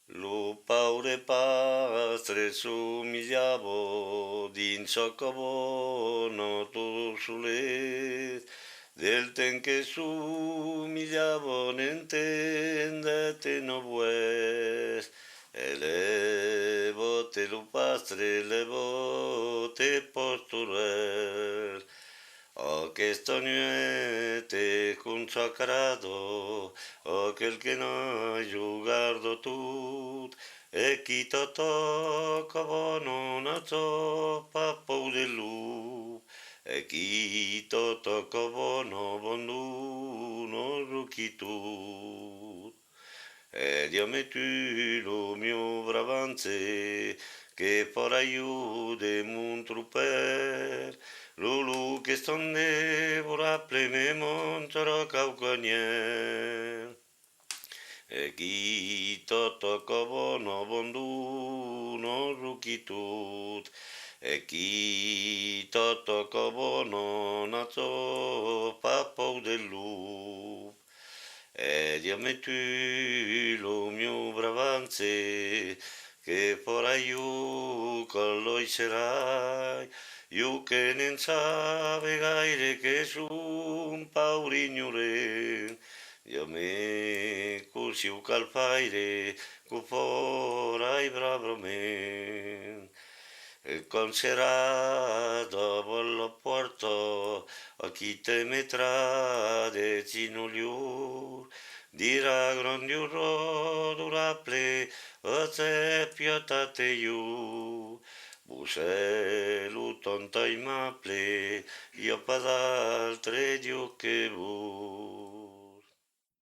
Lo paure pastre somigliavo din cioccovo noto sulle del ten che somigliavo n'intende te no vues e levo te lo pastre levo te posturel o che sto niente consacrato o quel che no guardo tut e chi to tocca non ha zoppa pau dell'u e chi to tocca no bondu non rucchi tut ed io metto lo mio bravanze che farà io de mun truper lulu che stonne vorrà pleme montero caucanie e chi toto covo no bondu no ruchitut e chi toto covo no nazo papau dell'u ed io metto lo mio bravanze che farai io con lo sarai io che non sape gaire che son paurignore io me così u calfaire cu forai bravo me e con será dopo lo porto a chi te metrà de ginuliu dirà grondiuro duraple o se piotate iu buselu tonta i maple io padaltre dio che vu